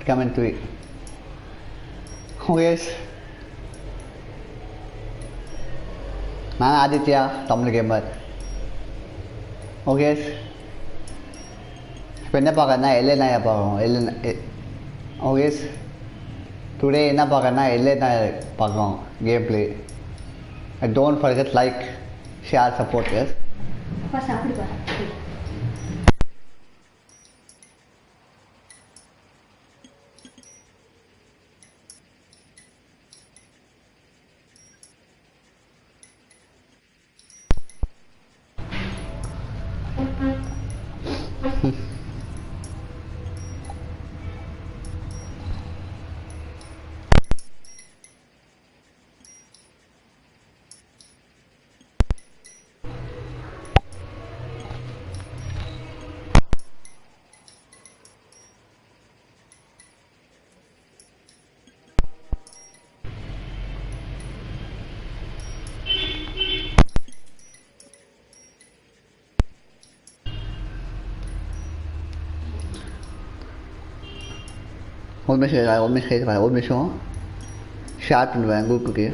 Coming to it. Oh yes, நான் Aditya Tamil gamer. Okay, இப்போ என்ன பார்க்கறதுனா எல்ஏ பார்க்குறோம். ஓகே, டுடே என்ன பார்க்கறதுனா எல்ஏ பார்க்குறோம் game play. Don't forget like share support. Yes சாப்பிடுப்பா. ஒரு நிமிஷம் ஷேர் பண்ணுவேன் குரூப்புக்கு.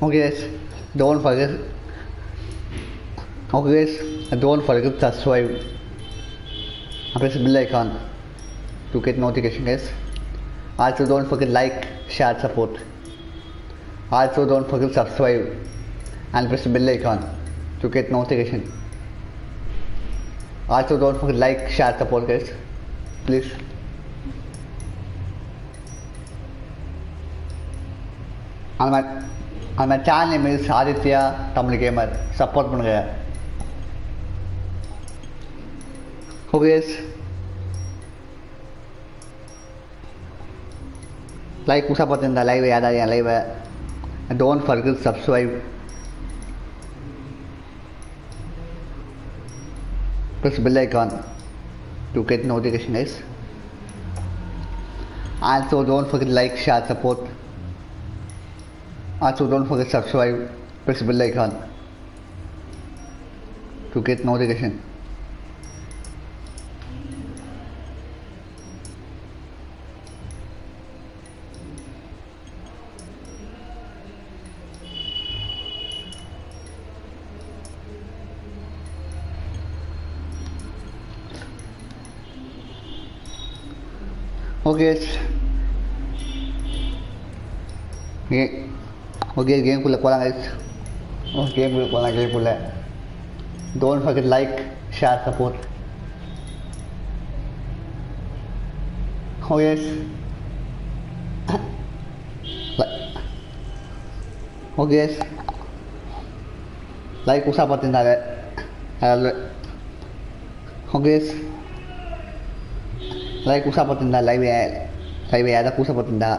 Okay, don't forget. Okay, don't forget subscribe and press the bell icon to get notification, guys. Also don't forget like, share, support. Also don't forget subscribe and press the bell icon to get notification. Also don't forget like, share, support, guys. Please. And my channel name is Aditya Tamil Gamer. Support பண்ணுங்க. Okay, like push up in the live live. Don't forget subscribe. Press bell icon to get notification, guys. Also don't forget like, share, support. Also don't forget subscribe. Press bell icon to get notification. Okay, game kulla polam guys. Game kulla. Don't forget like, share, support. Oh yes. Okay, like usah patinda. Okay, like usah patinda live ada usah patinda.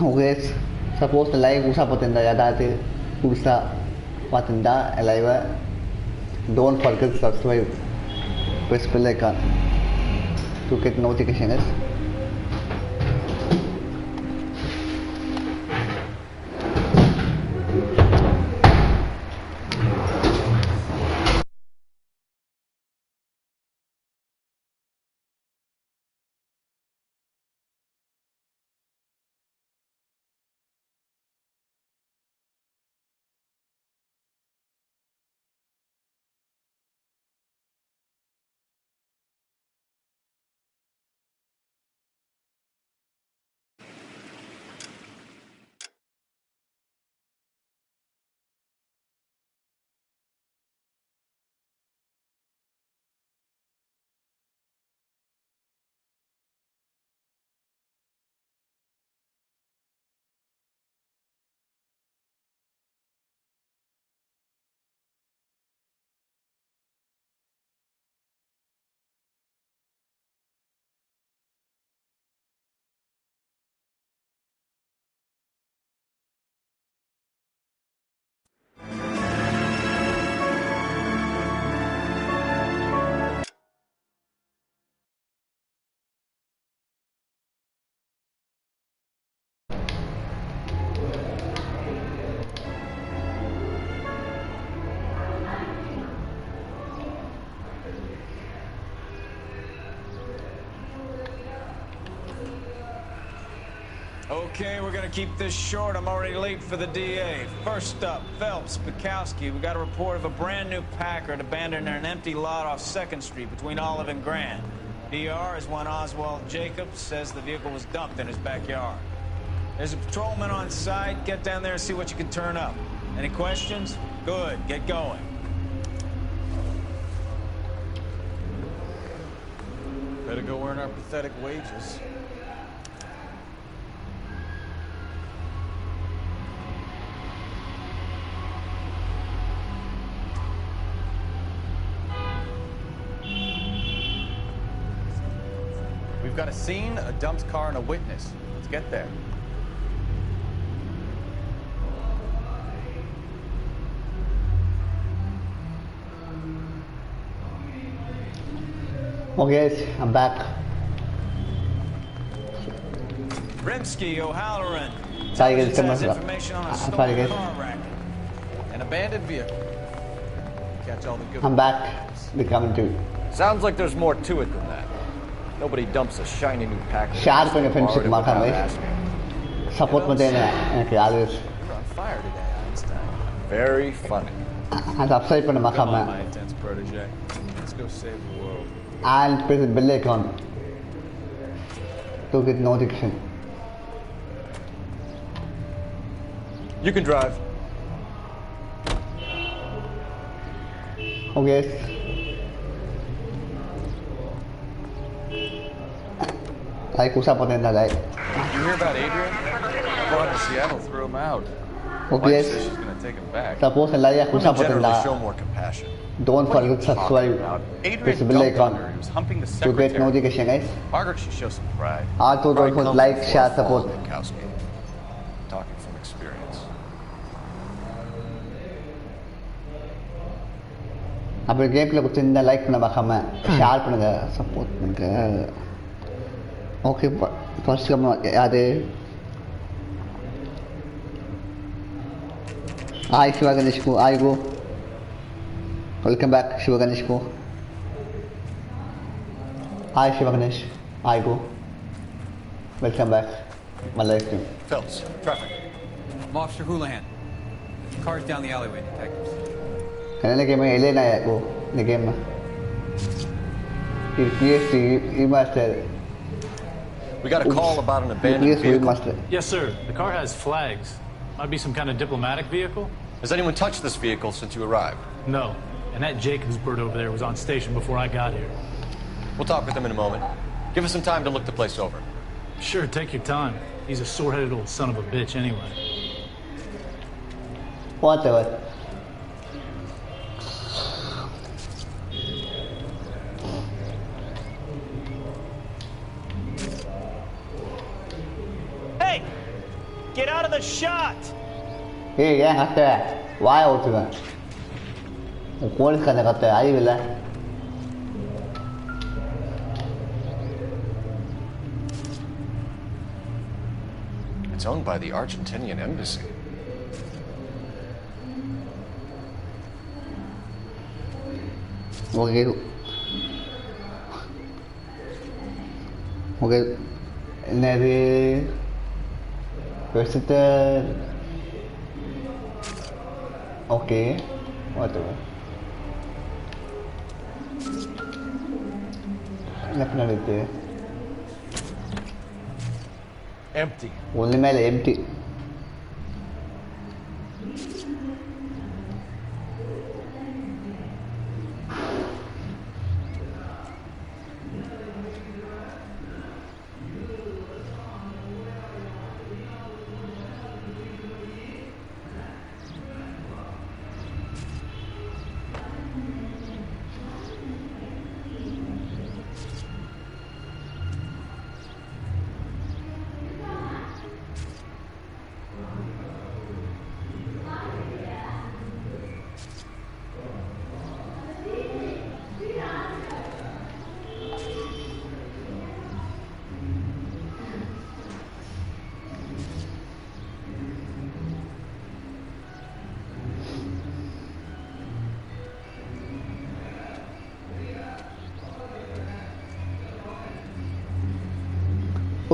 Okay, suppose the live usah patinda ada usah patinda live. Don't forget subscribe. Press bell icon to get notifications. Okay, we're gonna keep this short. I'm already late for the DA. First up, Phelps, Bukowski. We got a report of a brand new Packard abandoned in an empty lot off 2nd Street between Olive and Grand. DR is one Oswald Jacobs, says the vehicle was dumped in his backyard. There's a patrolman on site. Get down there and see what you can turn up. Any questions? Good, get going. Better go earn our pathetic wages. We've got a scene, a dumped car, and a witness. Let's get there. Okay, guys, I'm back. Rimsky, O'Halloran. Sorry guys, Information on a stolen car racket. An abandoned vehicle. Catch all the good. I'm back. They're coming too. Sounds like there's more to it than that. Nobody dumps a shiny new Packard. Sharp in the friendship makan guys. Support mo din na always. You're on fire today, Einstein. Very funny. And subscribe pa na Come on, my makama. intense protege. Let's go save the world. And press the bell icon to get notification. You can drive. Okay. Ay, kusa po din na like. You hear about Adrian? Brought to Seattle, threw him out. Okay. Mike says she's gonna take him back. Tapos na like kusa po din Generally na. show more compassion. Don't forget to subscribe. Press the bell icon He was humping the to get secretary. notification guys. Margaret should show some pride. Also don't forget like, share, support. Bukowski. Talking from experience. அப்புறம் கேம்ல கொடுத்துருந்தா like பண்ண மறக்காம share பண்ணுங்க support பண்ணுங்க okay first அது Hi Shiva Ganesh ko, I go. Welcome back Shiva Ganesh ko. Hi Shiva Ganesh, I go. Welcome back. My live stream. Phelps, traffic. I'm Officer Houlihan. The car's down the alleyway, detectives. Kanina game Elena ko, the game. PST master. We got a call about an abandoned PST vehicle. master. Yes, sir. The car has flags. Might be some kind of diplomatic vehicle? Has anyone touched this vehicle since you arrived? No. And that Jacobs bird over there was on station before I got here. We'll talk with him in a moment. Give us some time to look the place over. Sure, take your time. He's a sore-headed old son of a bitch anyway. Whatever. Hey! Get out of the shot! Hey, yeah, after why out of what is going to I will. It's owned by the Argentinian embassy. Okay. Okay. Nere visitor. Okay. Whatever. Definitely. Empty. Only mail empty.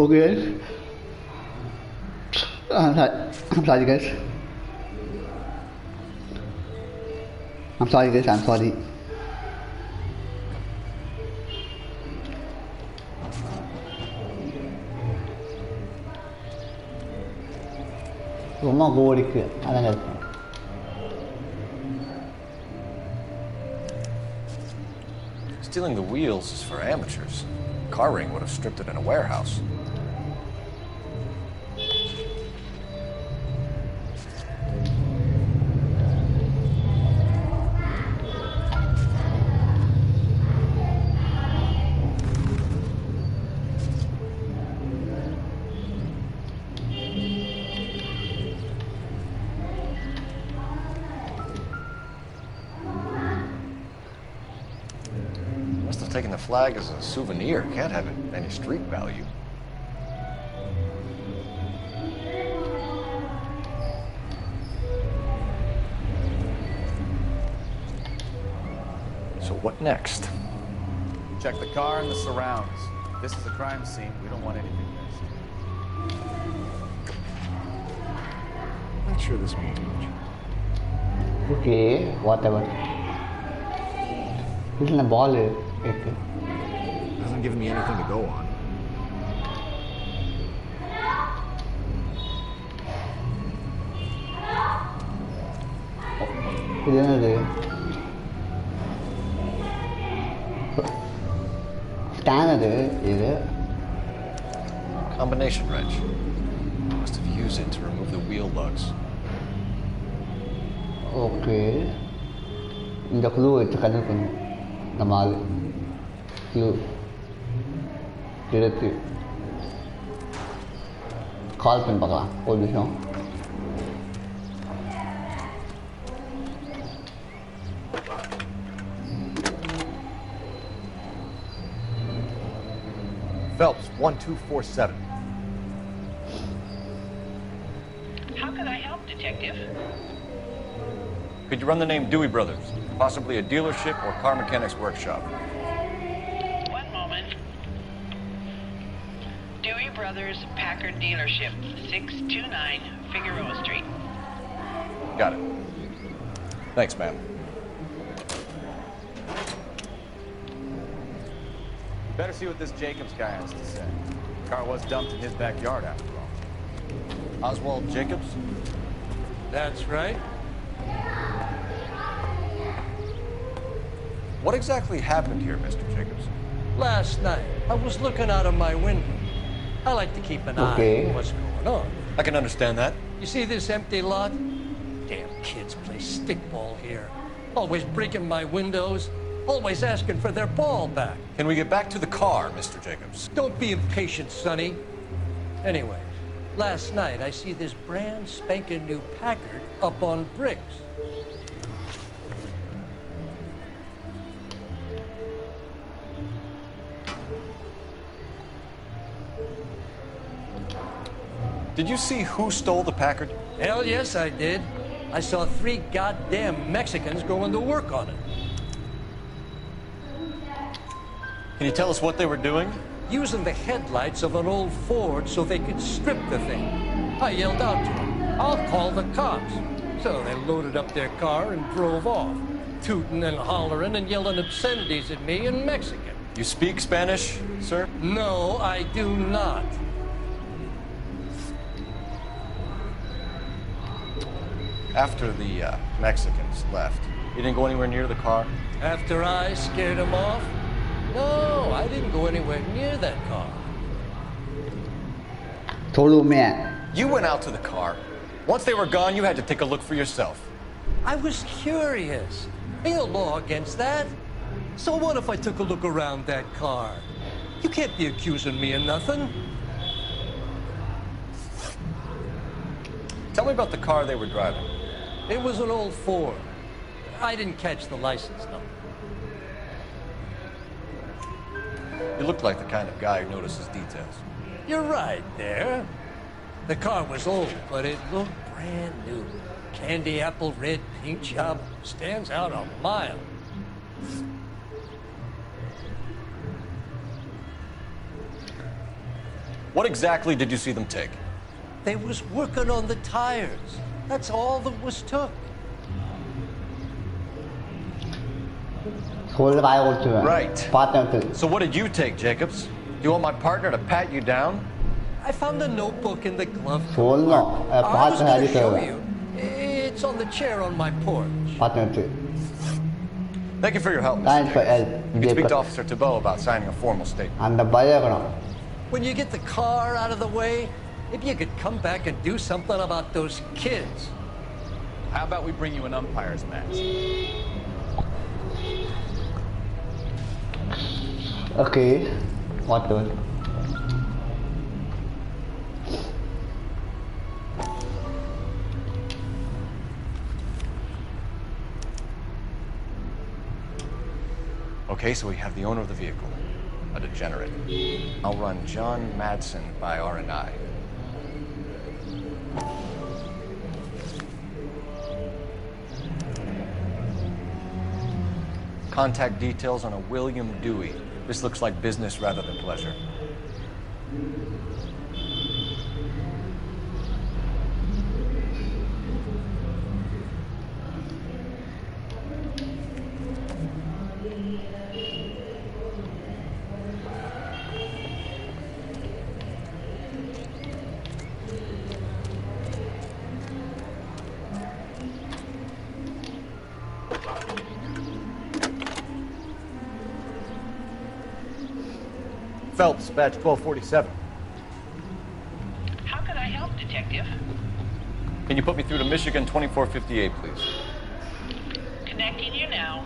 Okay. I'm sorry guys. I'm sorry guys, I'm sorry. ரொம்ப கோடிக்கு அதாங்க இருக்கும். Stealing the wheels is for amateurs. Car ring would have stripped it in a warehouse. Taking the flag as a souvenir can't have any street value. So what next? Check the car and the surrounds. This is a crime scene. We don't want anything missed. Not sure this means much. Okay, whatever. This is a ball. Hasn't given me anything to go on. இது என்னது? Scanner இது. Combination wrench. Must have used it to remove the wheel lugs. Okay. இந்த clue வச்சு கண்டுக்கணும் நம்ம ஆள். Clue எடுத்து கால் பண்ணி பார்க்கலாம் ஒரு நிமிஷம். Phelps 1247. How can I help, Detective? Could you run the name Dewey Brothers? Possibly a dealership or car mechanics workshop. One moment. Dewey Brothers Packard Dealership, 629 Figueroa Street. Got it. Thanks, ma'am. Better see what this Jacobs guy has to say. The car was dumped in his backyard after all. Oswald Jacobs? That's right. What exactly happened here, Mr. Jacobs? Last night, I was looking out of my window. I like to keep an eye on what's going on. I can understand that. You see this empty lot? Damn kids play stickball here. Always breaking my windows. Always asking for their ball back. Can we get back to the car, Mr. Jacobs? Don't be impatient, Sonny. Anyway, last night I see this brand spanking new Packard up on bricks. Did you see who stole the Packard? Hell yes, I did. I saw 3 goddamn Mexicans going to work on it. Can you tell us what they were doing? Using the headlights of an old Ford so they could strip the thing. I yelled out to them, "I'll call the cops." So they loaded up their car and drove off, tooting and hollering and yelling obscenities at me in Mexican. You speak Spanish, sir? No, I do not. After the Mexicans left, you didn't go anywhere near the car? After I scared them off? No, I didn't go anywhere near that car. Total man. You went out to the car. Once they were gone, you had to take a look for yourself. I was curious. Ain't no law against that. So what if I took a look around that car? You can't be accusing me of nothing. Tell me about the car they were driving. It was an old Ford. I didn't catch the license number. You look like the kind of guy who notices details. You're right there. The car was old, but it looked brand new. Candy apple red paint job stands out a mile. What exactly did you see them take? They was working on the tires. That's all that was took. Right. Partner. So what did you take, Jacobs? Do you want my partner to pat you down? I found a notebook in the glove Solno. compartment. I was going to show Partner. you. It's on the chair on my porch. Partner. Thank you for your help, Mr. Thanks for Jacobs. help. You can speak to Officer Thibault about signing a formal statement. And the buyer. When you get the car out of the way, if you could come back and do something about those kids. How about we bring you an umpire's match? Okay. Whatever. Okay, so we have the owner of the vehicle, a degenerate. I'll run John Madsen by R&I. Contact details on a William Dewey. This looks like business rather than pleasure. Phelps, badge 1247. How could I help, Detective? Can you put me through to Michigan 2458, please? Connecting you now.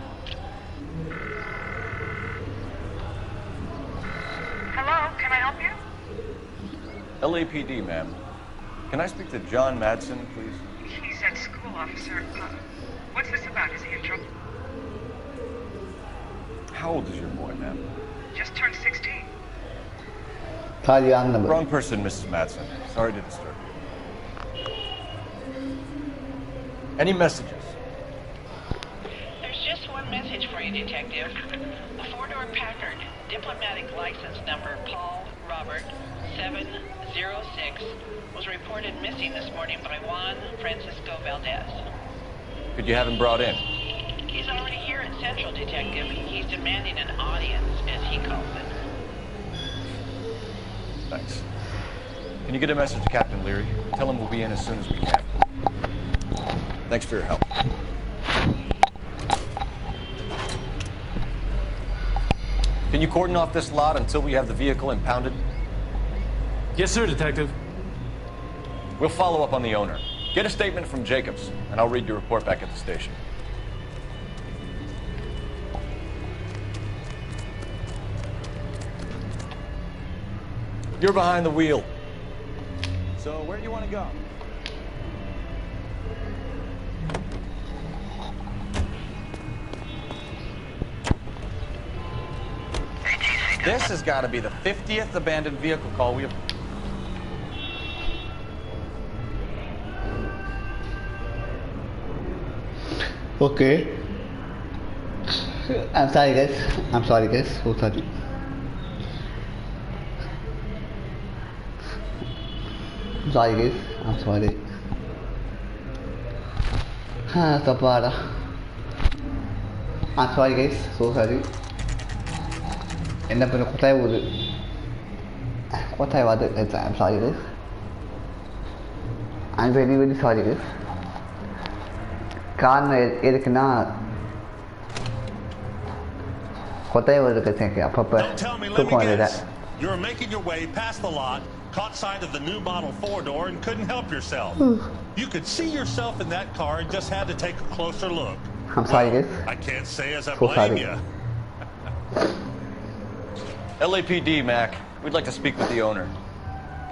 Hello, can I help you? LAPD, ma'am. Can I speak to John Madsen, please? He's at school, officer. What's this about? Is he in trouble? How old is your boy, ma'am? Just turned 16. Wrong person, Mrs. Madsen. Sorry to disturb you. Any messages? There's just one message for you, Detective. A four-door Packard, diplomatic license number Paul Robert 706, was reported missing this morning by Juan Francisco Valdez. Could you have him brought in? He's already here at Central, Detective. He's demanding an audience, as he calls it. Thanks. Can you get a message to Captain Leary? Tell him we'll be in as soon as we can. Thanks for your help. Can you cordon off this lot until we have the vehicle impounded? Yes, sir, Detective. We'll follow up on the owner. Get a statement from Jacobs, and I'll read your report back at the station. You're behind the wheel. So where do you want to go? This has got to be the 50th abandoned vehicle call we have. Okay. I'm sorry guys. I'm sorry guys. So sorry. Sorry guys. I'm sorry. Tapara. I'm sorry guys. So sorry. என்ன பண்ண கொட்டாய் போகுது கொட்டாய் வாது I'm sorry guys. I'm very very sorry guys. காரணம் எதுக்குன்னா கொட்டாய் வருது எனக்கு அப்பப்போ தூக்கம் வருது. You were making your way past the lot, caught sight of the new model 4-door and couldn't help yourself. You could see yourself in that car and just had to take a closer look. I'm sorry guys. I can't say as I So blame sorry. you. LAPD, Mac. We'd like to speak with the owner.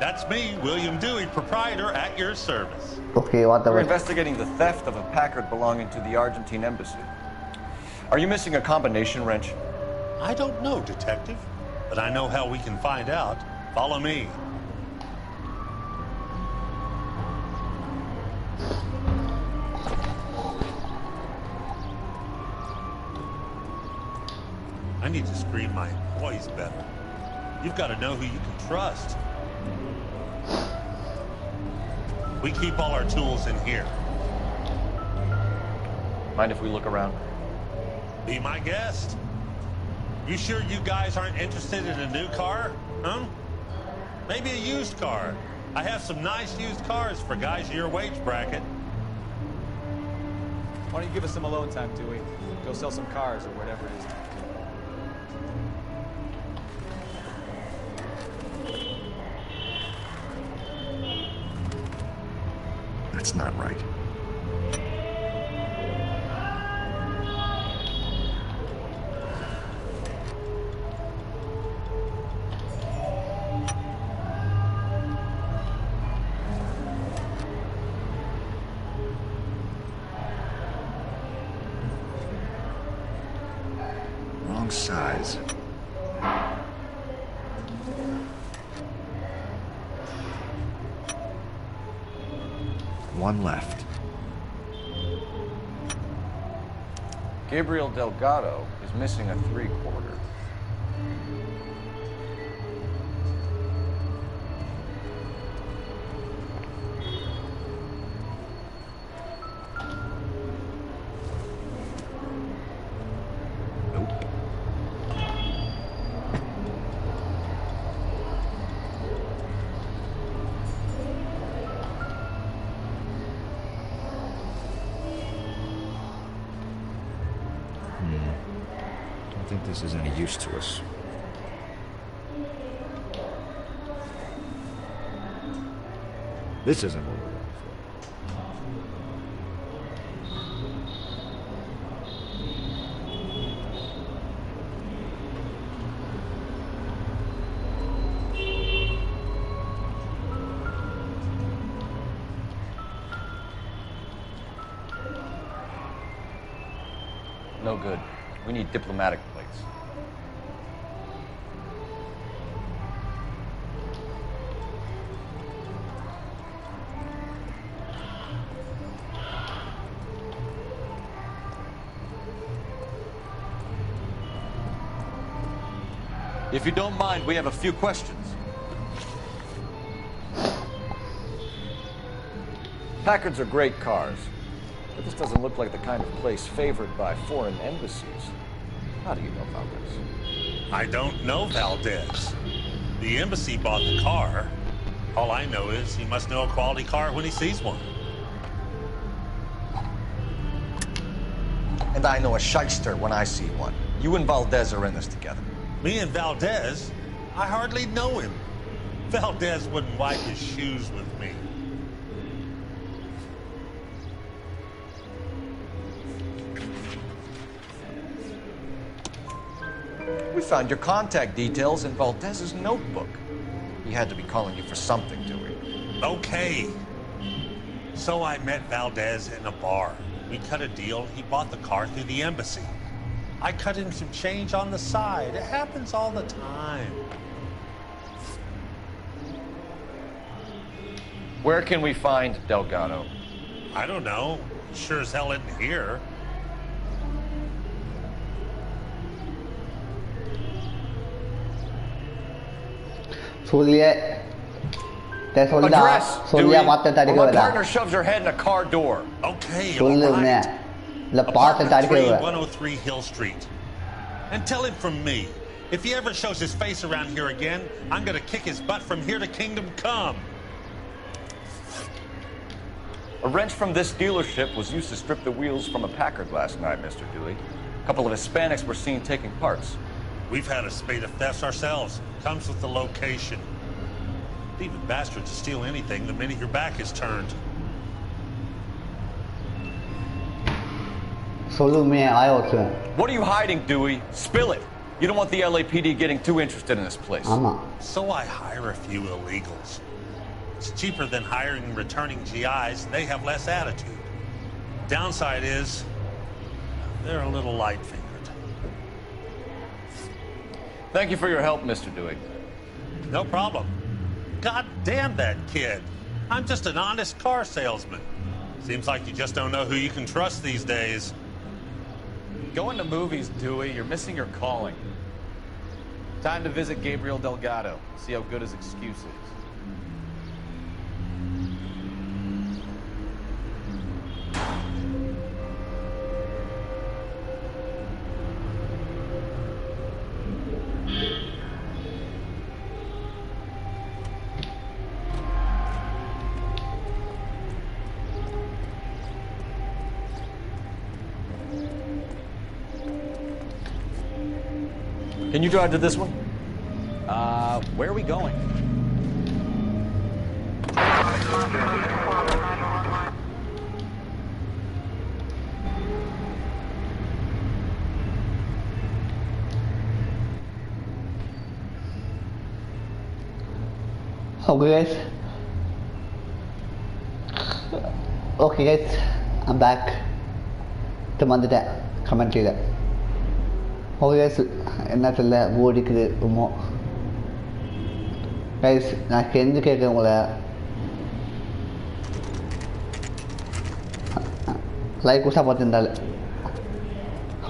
That's me, William Dewey, proprietor at your service. Okay, what the We're investigating the theft of a Packard belonging to the Argentine embassy. Are you missing a combination wrench? I don't know, detective, but I know how we can find out. Follow me. I need to screen my employees better. You've got to know who you can trust. We keep all our tools in here. Mind if we look around? Be my guest. You sure you guys aren't interested in a new car? Huh? Maybe a used car. I have some nice used cars for guys in your wage bracket. Why don't you give us some alone time, Dewey? Go sell some cars or whatever it is. That's not right. Wrong size. One left. Gabriel Delgado is missing a 3/4. Nope. I don't think this is any use to us. This isn't what we're looking for. No good. We need diplomatic plates. If you don't mind, we have a few questions. Packards are great cars, but this doesn't look like the kind of place favored by foreign embassies. How do you know Valdez? I don't know Valdez. The embassy bought the car. All I know is he must know a quality car when he sees one. And I know a shyster when I see one. You and Valdez are in this together. Me and Valdez? I hardly know him. Valdez wouldn't wipe his shoes with me. We found your contact details in Valdez's notebook. He had to be calling you for something, Dewey. Okay. So I met Valdez in a bar. We cut a deal. He bought the car through the embassy. I cut him some change on the side. It happens all the time. Where can we find Delgado? I don't know. Sure as hell isn't here. Address, Dewey. Or my partner shoves her head in a car door. Okay, all right. Apartment 103 Hill Street. And tell him from me, if he ever shows his face around here again, I'm gonna kick his butt from here to Kingdom Come. A wrench from this dealership was used to strip the wheels from a Packard last night, Mr. Dewey. A couple of Hispanics were seen taking parts. We've had a spate of thefts ourselves. Comes with the location. Thieving bastards to steal anything the minute your back is turned. What are you hiding, Dewey? Spill it. You don't want the LAPD getting too interested in this place. So I hire a few illegals. It's cheaper than hiring returning GIs. They have less attitude. Downside is, they're a little light-fingered. Thank you for your help, Mr. Dewey. No problem. God damn that kid. I'm just an honest car salesman. Seems like you just don't know who you can trust these days. Going to movies, Dewey. You're missing your calling. Time to visit Gabriel Delgado. See how good his excuse is. Can you drive to this one? Where are we going? Okay guys. Okay guys, I'm back. வந்துட்டேன் கமெண்ட்ரியில். Okay guys, என்ன தெரியல ஓடிக்குது ரொம்ப. Guys நான் கெஞ்சு கேட்குறேன் உங்களை, like Usha பார்த்துருந்தாள்.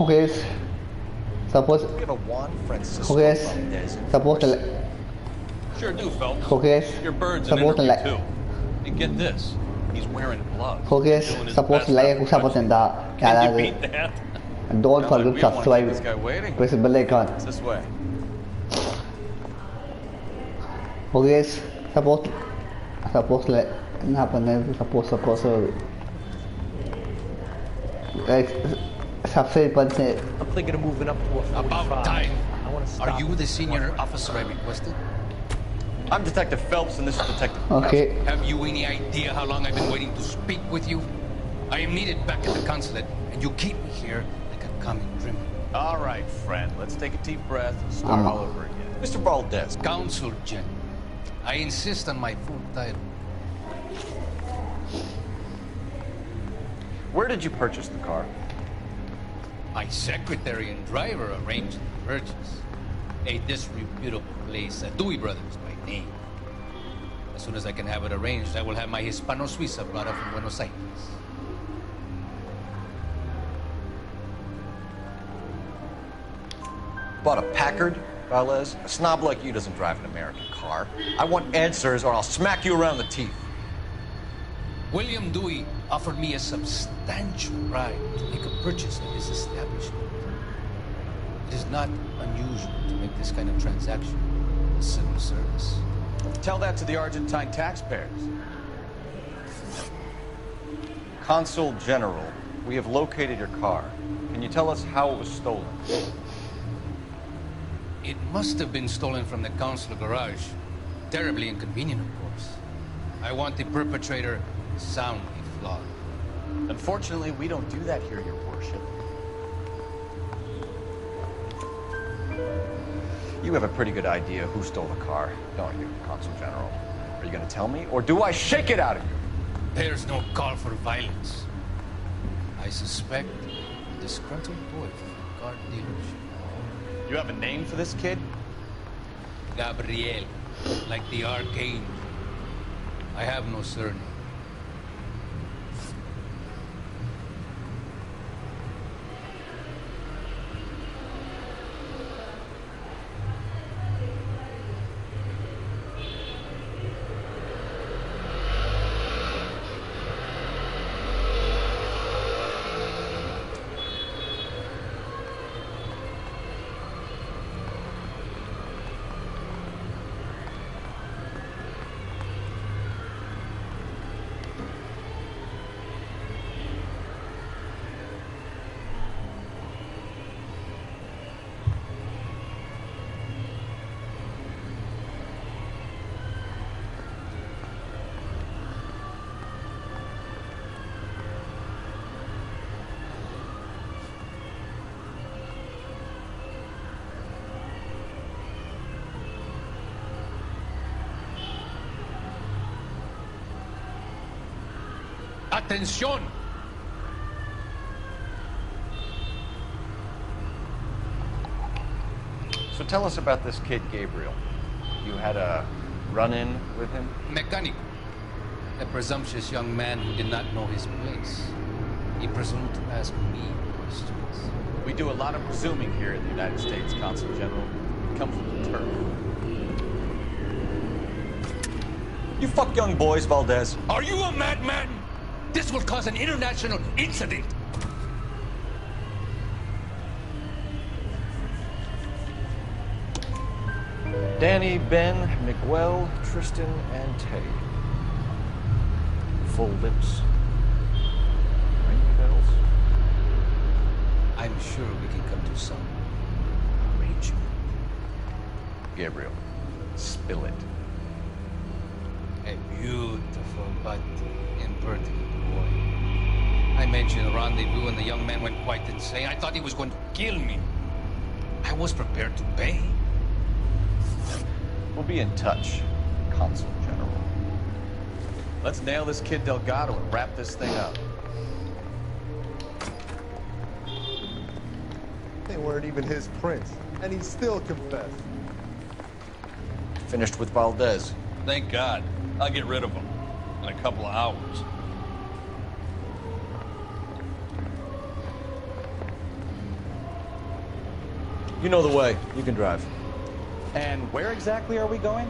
Okay guys, suppose okay guys suppose இல்லை. Sure do, Phelps. Okay guys, Your bird's an support interview like too. And get this, he's wearing gloves. Okay guys, Doing his support best like not to usa touch patenda. him. Can you beat that? Don't Sounds forget like to we don't wanna subscribe. keep this guy waiting. Press the bell icon. It's this way. Okay guys, support like என்ன பண்ணது suppose guys subscribe பண்ணு. I'm thinking of moving up to a 45. About time. I want to stop. Are you the senior officer I requested? I'm Detective Phelps, and this is Detective. Okay. Have you any idea how long I've been waiting to speak with you? I am needed back at the consulate, and you keep me here like a common criminal. All right, friend. Let's take a deep breath and start all over again. Mr. Valdez. Consul Gen. I insist on my full title. Where did you purchase the car? My secretary and driver arranged the purchase. A disreputable place, Dewey Brothers by name. As soon as I can have it arranged, I will have my Hispano Suiza brought up from Buenos Aires. Bought a Packard, Valdez? A snob like you doesn't drive an American car. I want answers or I'll smack you around the teeth. William Dewey offered me a substantial bribe to make a purchase of his establishment. It is not unusual to make this kind of transaction in the civil service. Tell that to the Argentine taxpayers. Consul General, we have located your car. Can you tell us how it was stolen? It must have been stolen from the consular garage. Terribly inconvenient, of course. I want the perpetrator soundly flogged. Unfortunately, we don't do that here, Your Worship. You have a pretty good idea who stole the car, don't you, Consul General? Are you going to tell me, or do I shake it out of you? There's no call for violence. I suspect a disgruntled boy from a car dealership. You have a name for this kid? Gabriel, like the archangel. I have no surname. Atención! So tell us about this kid, Gabriel. You had a run-in with him? Mechanic. A presumptuous young man who did not know his place. He presumed to ask me questions. We do a lot of presuming here in the United States, Consul General. It comes from the turf. You fuck young boys, Valdez. Are you a madman? This will cause an international incident. Danny, Ben, Miguel, Tristan, and Tay. Full lips. Ringing bells. I'm sure we can come to some arrangement. Gabriel, spill it. A beautiful but impertinent boy. I mentioned a rendezvous and the young man went quite insane. I thought he was going to kill me. I was prepared to pay. We'll be in touch, Consul General. Let's nail this kid Delgado and wrap this thing up. They weren't even his prints, and he still confessed. Finished with Valdez. Thank God. I'll get rid of him in a couple of hours. You know the way. You can drive. And where exactly are we going?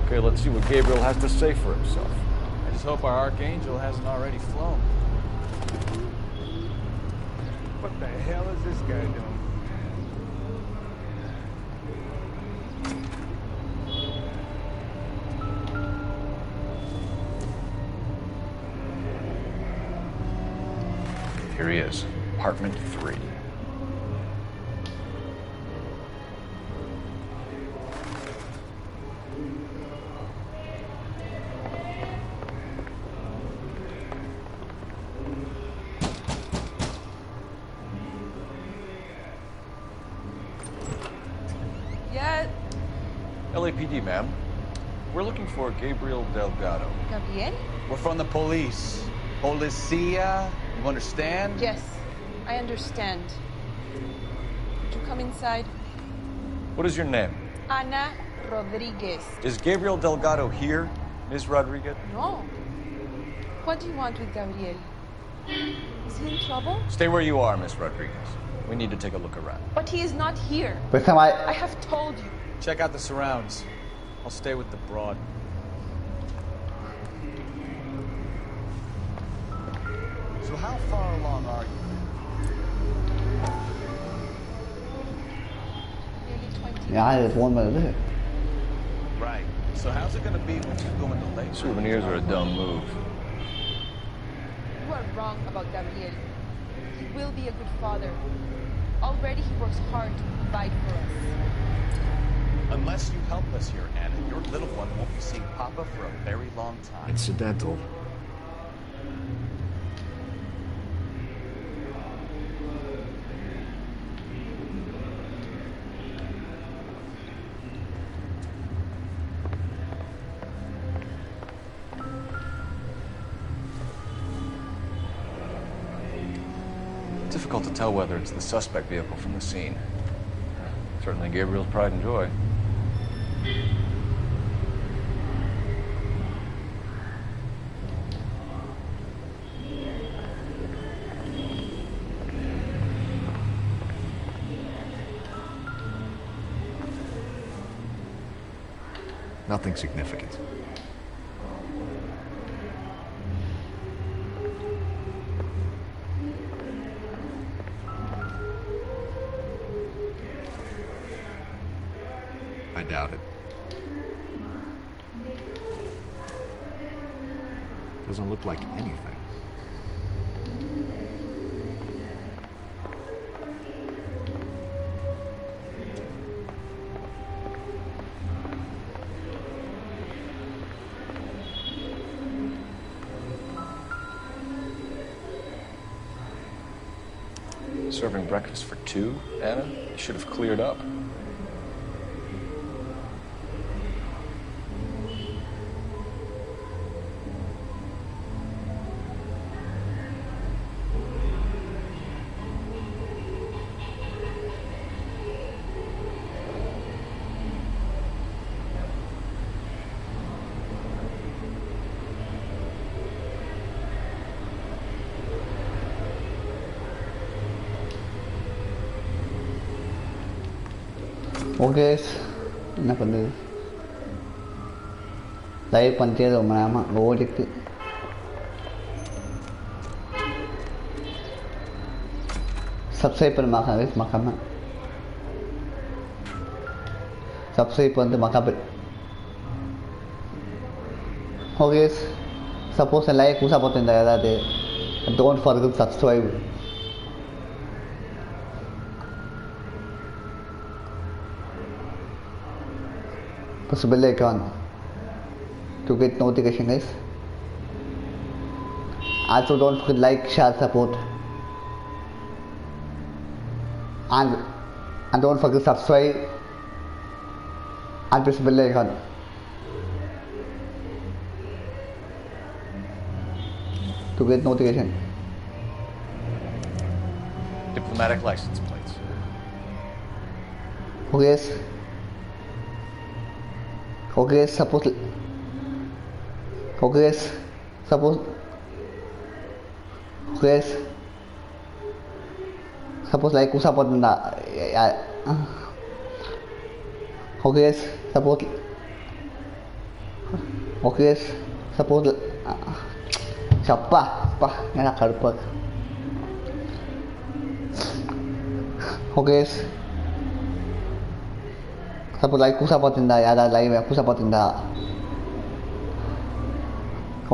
Okay, let's see what Gabriel has to say for himself. I just hope our Archangel hasn't already flown. What the hell is this guy doing? Here he is, apartment 3. Yeah. LAPD, ma'am. We're looking for Gabriel Delgado. Gabriel? We're from the police. Policia, you understand? Yes, I understand. Would you come inside? What is your name? Ana Rodriguez. Is Gabriel Delgado here, Ms. Rodriguez? No. What do you want with Gabriel? Is he in trouble? Stay where you are, Ms. Rodriguez. We need to take a look around. But he is not here. First time I have told you. Check out the surrounds. I'll stay with the broad. So how far along are you? Nearly 20. Yeah, there's one minute there. Right. So how's it gonna be when you go into labor? Souvenirs are a dumb move. You are wrong about Gabriel. He will be a good father. Already he works hard to provide for us. Unless you help us here, Anna, your little one won't be seeing Papa for a very long time. Incidental. Difficult to tell whether it's the suspect vehicle from the scene. Certainly Gabriel's pride and joy. Nothing significant. I doubt it. Doesn't look like anything. Serving breakfast for 2, Anna? You should have cleared up. Oke, என்ன பண்ணுது live பண்ணிட்டே ரொம்ப நேரமாக ஓடிட்டு subscribe பண்ண guys மறக்காம subscribe வந்து மறக்காம ஓகே சப்போஸ் லைவ் புதுசாக பார்த்துருந்தா ஏதாவது don't forget subscribe press the bell icon to get notification guys. Also don't forget like, share, support and don't forget subscribe and press the bell icon. To get notification. Diplomatic license plates. Okay yes. Okay suppose okay suppose okay suppose like support na okay suppose okay suppose siapa enak karupa okay suppose like support na yada live support na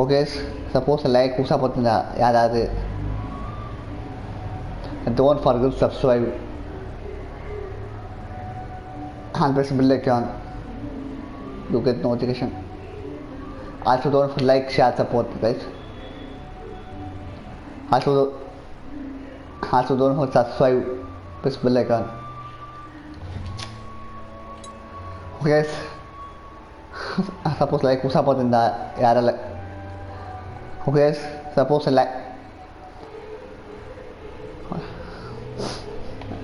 okay suppose like support na yada and don't forget to subscribe and press the bell icon to get notification. Also don't forget like, share, support guys. Also don't forget subscribe, press the bell icon. Okay guys, suppose like support in the yada like okay guys suppose like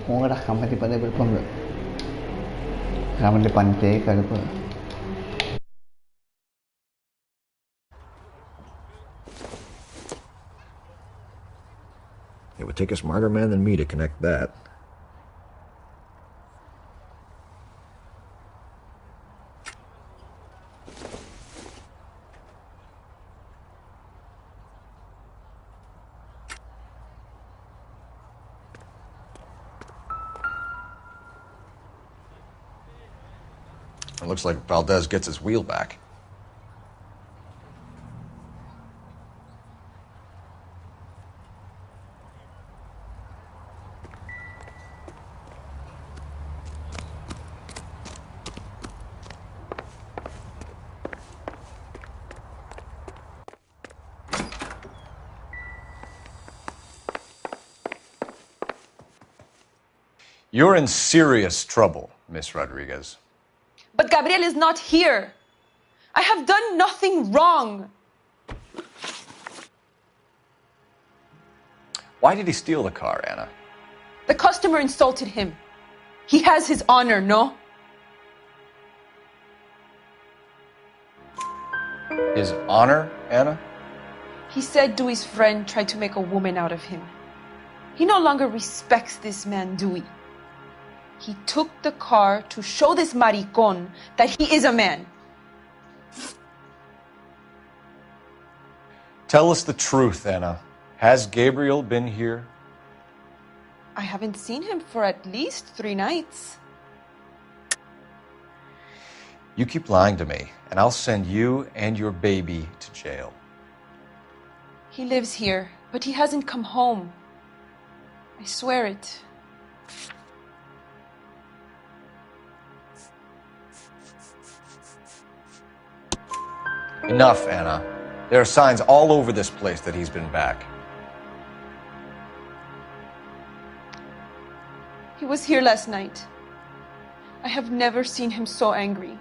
ora kamati pada berpam kamati pante karupa It would take a smarter man than me to connect that. It looks like Valdez gets his wheel back. You're in serious trouble, Miss Rodriguez. But Gabriel is not here. I have done nothing wrong. Why did he steal the car, Anna? The customer insulted him. He has his honor, no? His honor, Anna? He said Dewey's friend tried to make a woman out of him. He no longer respects this man, Dewey. He took the car to show this maricón that he is a man. Tell us the truth, Anna. Has Gabriel been here? I haven't seen him for at least 3 nights. You keep lying to me, and I'll send you and your baby to jail. He lives here, but he hasn't come home. I swear it. Enough, Anna. There are signs all over this place that he's been back. He was here last night. I have never seen him so angry.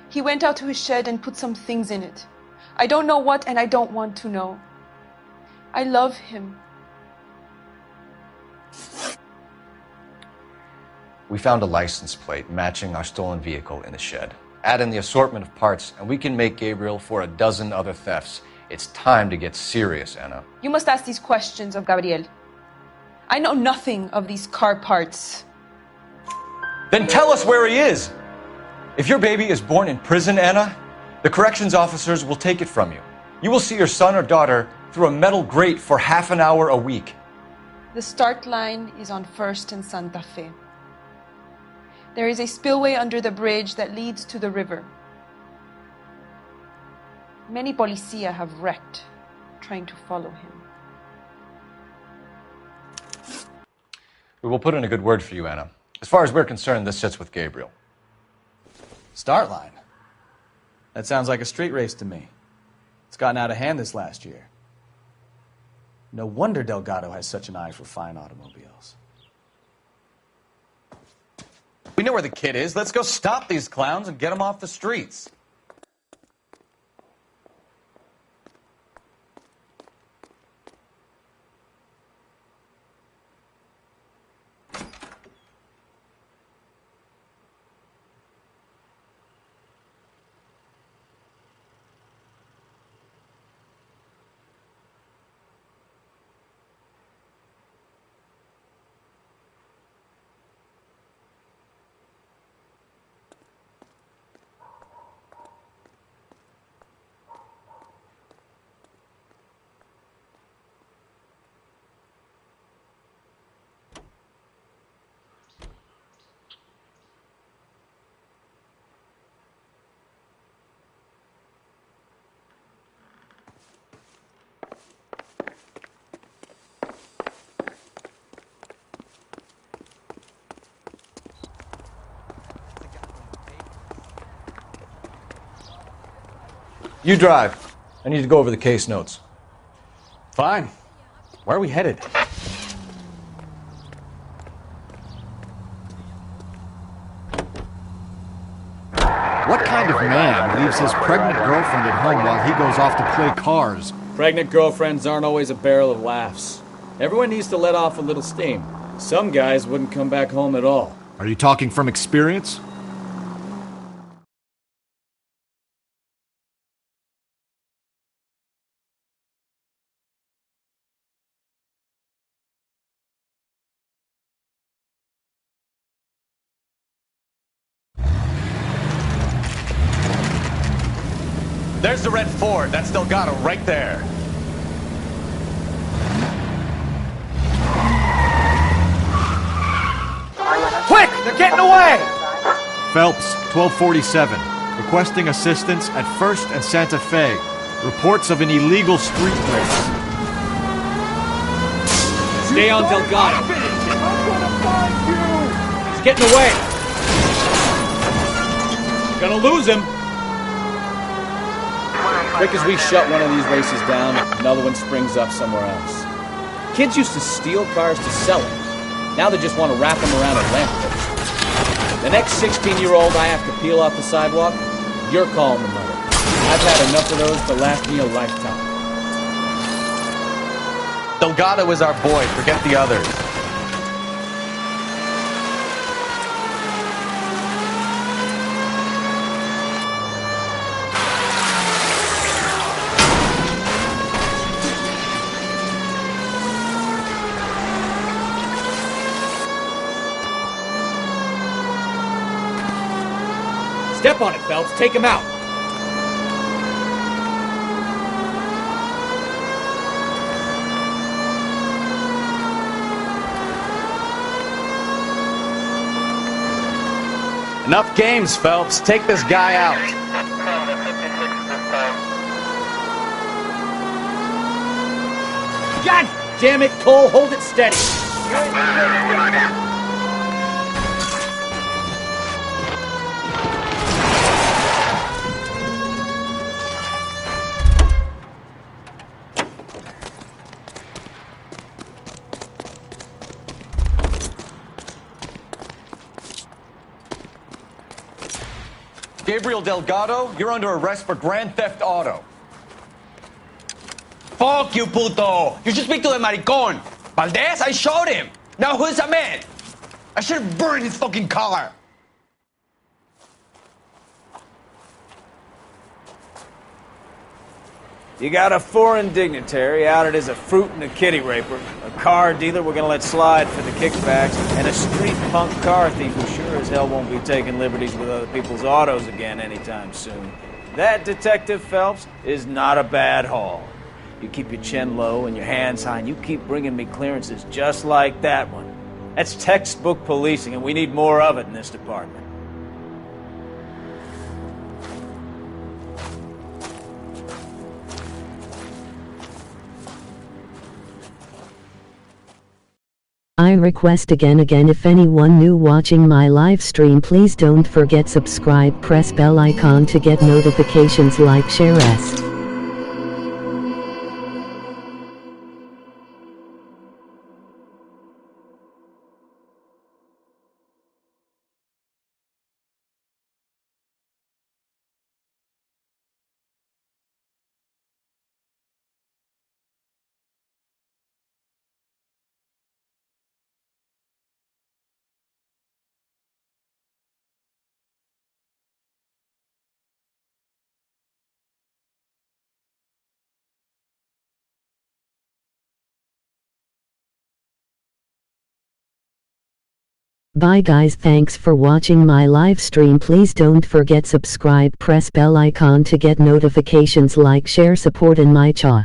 He went out to his shed and put some things in it. I don't know what, and I don't want to know. I love him. We found a license plate matching our stolen vehicle in the shed. Add in the assortment of parts, and we can make Gabriel for a dozen other thefts. It's time to get serious, Anna. You must ask these questions of Gabriel. I know nothing of these car parts. Then tell us where he is. If your baby is born in prison, Anna, the corrections officers will take it from you. You will see your son or daughter through a metal grate for half an hour a week. The start line is on 1st and Santa Fe. There is a spillway under the bridge that leads to the river. Many policia have wrecked trying to follow him. We will put in a good word for you, Anna. As far as we're concerned, this sits with Gabriel. Start line? That sounds like a street race to me. It's gotten out of hand this last year. No wonder Delgado has such an eye for fine automobiles. We know where the kid is. Let's go stop these clowns and get them off the streets. You drive. I need to go over the case notes. Fine. Where are we headed? What kind of man leaves his pregnant girlfriend at home while he goes off to play cars? Pregnant girlfriends aren't always a barrel of laughs. Everyone needs to let off a little steam. Some guys wouldn't come back home at all. Are you talking from experience? There's the red Ford. That's Delgado right there. Quick! They're getting away! Phelps, 1247. Requesting assistance at 1st and Santa Fe. Reports of an illegal street race. Stay on Delgado. I'm gonna find you! He's getting away. Gonna lose him. Quick as we shut one of these races down, another one springs up somewhere else. Kids used to steal cars to sell them. Now they just want to wrap them around a lamppost. The next 16-year-old I have to peel off the sidewalk, you're calling the mother. I've had enough of those to last me a lifetime. Delgado is our boy. Forget the others. Step on it, Phelps. Take him out. Enough games, Phelps. Take this guy out. God damn it, Cole. Hold it steady. Gabriel Delgado, you're under arrest for grand theft auto. Fuck you, puto! You should speak to the maricón. Valdez, I shot him. Now who's a man? I should have burned his fucking car. You got a foreign dignitary outed as a fruit and a kitty raper, a car dealer we're gonna let slide for the kickbacks, and a street punk car thief who sure as hell won't be taking liberties with other people's autos again anytime soon. That, Detective Phelps, is not a bad haul. You keep your chin low and your hands high, and you keep bringing me clearances just like that one. That's textbook policing, and we need more of it in this department. I request again if anyone new watching my live stream, please don't forget subscribe, press bell icon to get notifications, like, share s. Bye guys, thanks for watching my live stream. Please don't forget subscribe, press bell icon to get notifications, like, share, support in my cha.